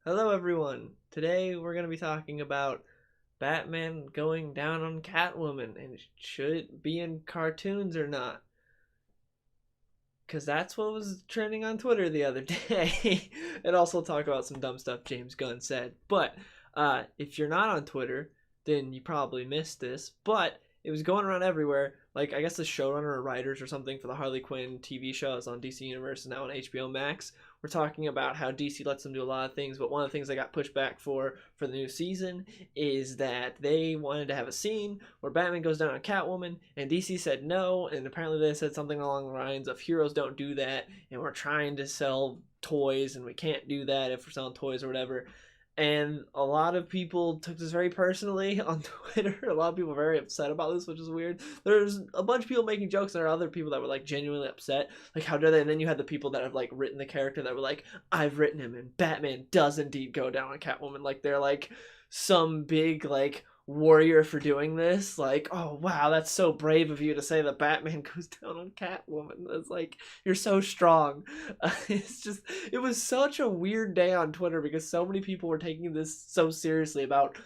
Hello, everyone. Today we're going to be talking about Batman going down on Catwoman and should it be in cartoons or not. Because that's what was trending on Twitter the other day. And also talk about some dumb stuff James Gunn said. But if you're not on Twitter, then you probably missed this. But it was going around everywhere. Like, I guess the showrunner or writers or something for the Harley Quinn TV show is on DC Universe and now on HBO Max. We're talking about how DC lets them do a lot of things, but one of the things they got pushed back for the new season is that they wanted to have a scene where Batman goes down on Catwoman, and DC said no, and apparently they said something along the lines of heroes don't do that, and we're trying to sell toys, and we can't do that if we're selling toys or whatever. And a lot of people took this very personally on Twitter. A lot of people were very upset about this, which is weird. There's a bunch of people making jokes, and there are other people that were like genuinely upset. Like, how dare they? And then you had the people that have like written the character that were like, I've written him, and Batman does indeed go down on Catwoman. Like, they're like some big like warrior for doing this. Like, oh wow, that's so brave of you to say that Batman goes down on Catwoman. That's like, you're so strong. It was such a weird day on Twitter because so many people were taking this so seriously about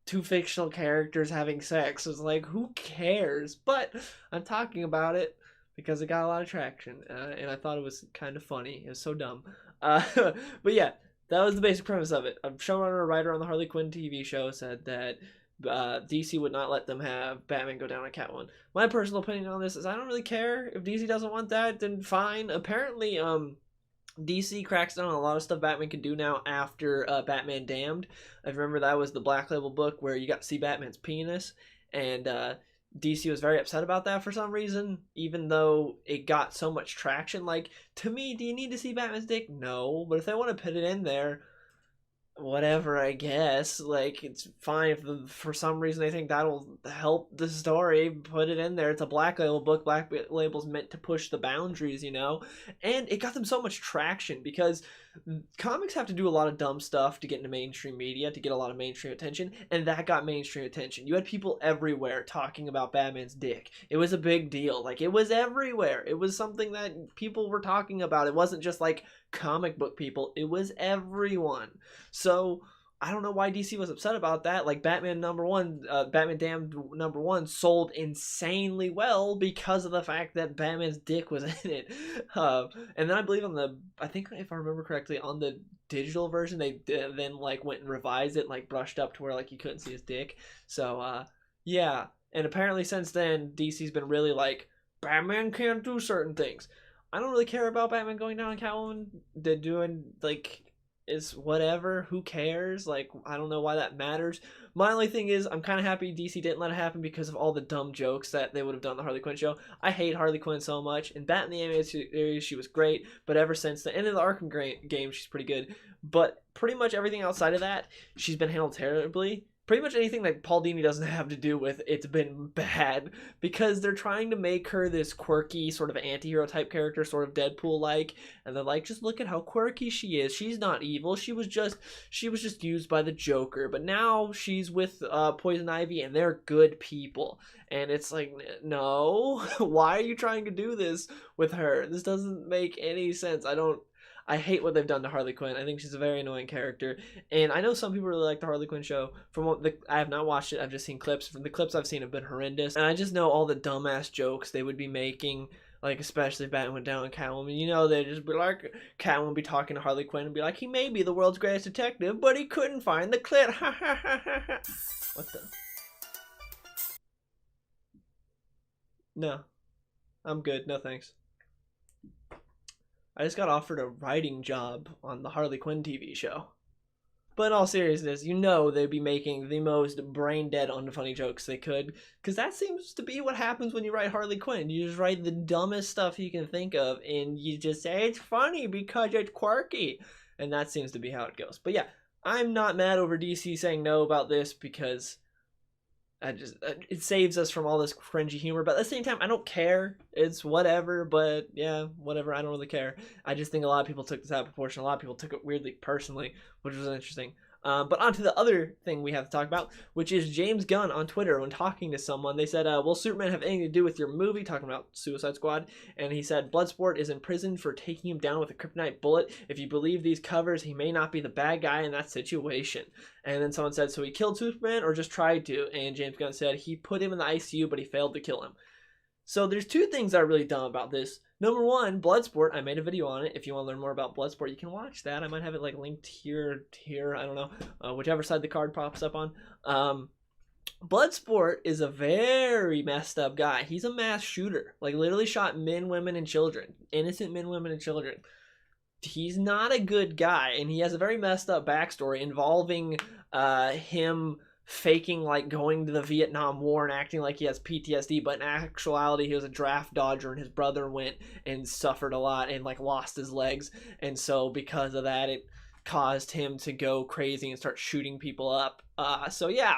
two fictional characters having sex. It was like, who cares? But I'm talking about it because it got a lot of traction, and I thought it was kind of funny. It was so dumb. But yeah, that was the basic premise of it. A showrunner, a writer on the Harley Quinn TV show said that DC would not let them have Batman go down on Catwoman. My personal opinion on this is I don't really care. If DC doesn't want that, then fine. Apparently, DC cracks down on a lot of stuff Batman can do now after Batman Damned. I remember that was the Black Label book where you got to see Batman's penis, and DC was very upset about that for some reason, even though it got so much traction. Like, to me, do you need to see Batman's dick? No, but if they want to put it in there, whatever, I guess. Like, it's fine if for some reason they think that'll help the story, put it in there. It's a Black Label book. Black Label's meant to push the boundaries, and it got them so much traction because comics have to do a lot of dumb stuff to get into mainstream media, to get a lot of mainstream attention, and that got mainstream attention. You had people everywhere talking about Batman's dick. It was a big deal. Like, it was everywhere. It was something that people were talking about. It wasn't just like comic book people, it was everyone. So I don't know why DC was upset about that. Like, Batman Batman Damned #1 sold insanely well because of the fact that Batman's dick was in it. And then I believe I think if I remember correctly, on the digital version, they then like went and revised it, like brushed up to where like you couldn't see his dick. So yeah, and apparently since then DC's been really like, Batman can't do certain things. I don't really care about Batman going down on Catwoman. They're doing like, is whatever. Who cares? Like, I don't know why that matters. My only thing is, I'm kind of happy DC didn't let it happen because of all the dumb jokes that they would have done on the Harley Quinn show. I hate Harley Quinn so much. In Batman the Animated Series, she was great, but ever since the end of the Arkham game, she's pretty good. But pretty much everything outside of that, she's been handled terribly. Pretty much anything that Paul Dini doesn't have to do with, it's been bad, because they're trying to make her this quirky sort of anti-hero type character, sort of Deadpool-like, and they're like, just look at how quirky she is. She's not evil. She was just used by the Joker, but now she's with Poison Ivy, and they're good people. And it's like, no, why are you trying to do this with her? This doesn't make any sense. I hate what they've done to Harley Quinn. I think she's a very annoying character, and I know some people really like the Harley Quinn show. I have not watched it. I've just seen clips. From the clips I've seen have been horrendous, and I just know all the dumbass jokes they would be making. Like, especially if Batman went down on Catwoman, they'd just be like, Catwoman would be talking to Harley Quinn and be like, he may be the world's greatest detective, but he couldn't find the clit. What the? No, I'm good. No thanks. I just got offered a writing job on the Harley Quinn TV show. But in all seriousness, they'd be making the most brain dead unfunny jokes they could, because that seems to be what happens when you write Harley Quinn. You just write the dumbest stuff you can think of, and you just say it's funny because it's quirky, and that seems to be how it goes. But yeah, I'm not mad over DC saying no about this because it saves us from all this cringy humor, but at the same time, I don't care. It's whatever, but yeah, whatever. I don't really care. I just think a lot of people took this out of proportion. A lot of people took it weirdly personally, which was interesting. But on to the other thing we have to talk about, which is James Gunn on Twitter. When talking to someone, they said, will Superman have anything to do with your movie? Talking about Suicide Squad. And he said, Bloodsport is in prison for taking him down with a kryptonite bullet. If you believe these covers, he may not be the bad guy in that situation. And then someone said, so he killed Superman or just tried to? And James Gunn said, he put him in the ICU, but he failed to kill him. So there's two things that are really dumb about this. Number one, Bloodsport. I made a video on it. If you want to learn more about Bloodsport, you can watch that. I might have it like linked here. I don't know, whichever side the card pops up on. Bloodsport is a very messed up guy. He's a mass shooter. Like literally shot men, women, and children. Innocent men, women, and children. He's not a good guy, and he has a very messed up backstory involving him faking like going to the Vietnam War and acting like he has PTSD, but in actuality he was a draft dodger and his brother went and suffered a lot and like lost his legs, and so because of that it caused him to go crazy and start shooting people up. So yeah,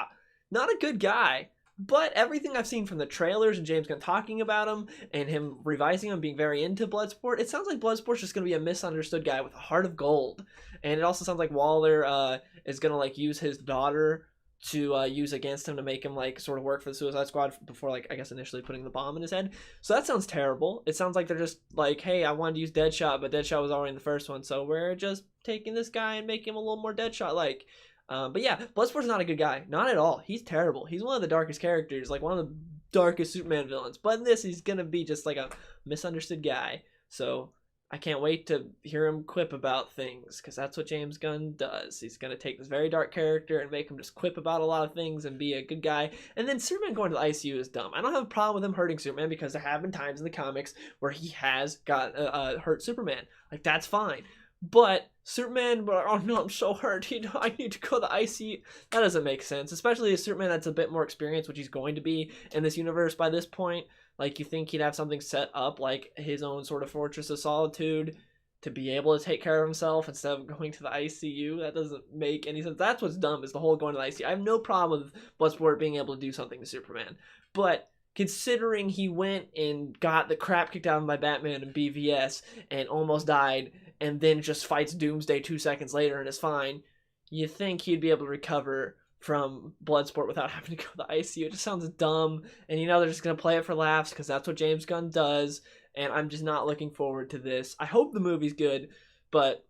not a good guy. But everything I've seen from the trailers and James Gunn talking about him and him revising him, being very into Bloodsport, it sounds like Bloodsport's just going to be a misunderstood guy with a heart of gold. And it also sounds like Waller is going to like use his daughter to use against him to make him like sort of work for the Suicide Squad before like I guess initially putting the bomb in his head. So that sounds terrible. It sounds like they're just like, hey, I wanted to use Deadshot, but Deadshot was already in the first one, so we're just taking this guy and making him a little more Deadshot like. But yeah, Bloodsport's not a good guy. Not at all. He's terrible. He's one of the darkest characters, like one of the darkest Superman villains. But in this, he's gonna be just like a misunderstood guy. So I can't wait to hear him quip about things, because that's what James Gunn does. He's gonna take this very dark character and make him just quip about a lot of things and be a good guy. And then Superman going to the ICU is dumb. I don't have a problem with him hurting Superman, because there have been times in the comics where he has got hurt Superman. Like, that's fine. But Superman, oh no, I'm so hurt. I need to go to the ICU. That doesn't make sense, especially a Superman that's a bit more experienced, which he's going to be in this universe by this point. Like, you think he'd have something set up, like his own sort of Fortress of Solitude, to be able to take care of himself instead of going to the ICU. That doesn't make any sense. That's what's dumb, is the whole going to the ICU. I have no problem with Bloodsport being able to do something to Superman, but considering he went and got the crap kicked out of him by Batman and BVS and almost died, and then just fights Doomsday 2 seconds later and is fine, you think he'd be able to recover from Bloodsport without having to go to the ICU. It just sounds dumb, and you know they're just going to play it for laughs because that's what James Gunn does, and I'm just not looking forward to this. I hope the movie's good, but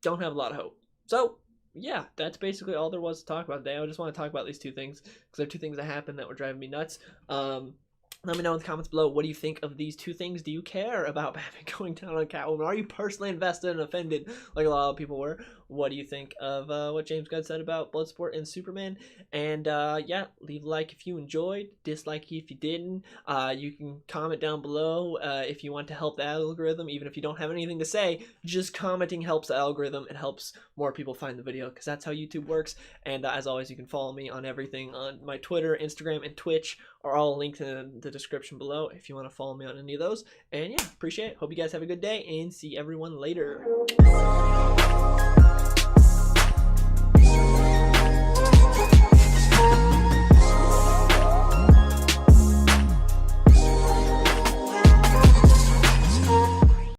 don't have a lot of hope. So yeah, that's basically all there was to talk about today. I just want to talk about these two things because they're two things that happened that were driving me nuts. Let me know in the comments below, what do you think of these two things? Do you care about Batman going down on Catwoman? Are you personally invested and offended like a lot of people were? What do you think of what James Gunn said about Bloodsport and Superman? And yeah, leave a like if you enjoyed, dislike if you didn't. You can comment down below if you want to help the algorithm. Even if you don't have anything to say, just commenting helps the algorithm. It helps more people find the video, because that's how YouTube works. And as always, you can follow me on everything on my Twitter, Instagram, and Twitch are all linked in the description below if you want to follow me on any of those. And yeah, appreciate it. Hope you guys have a good day, and see everyone later.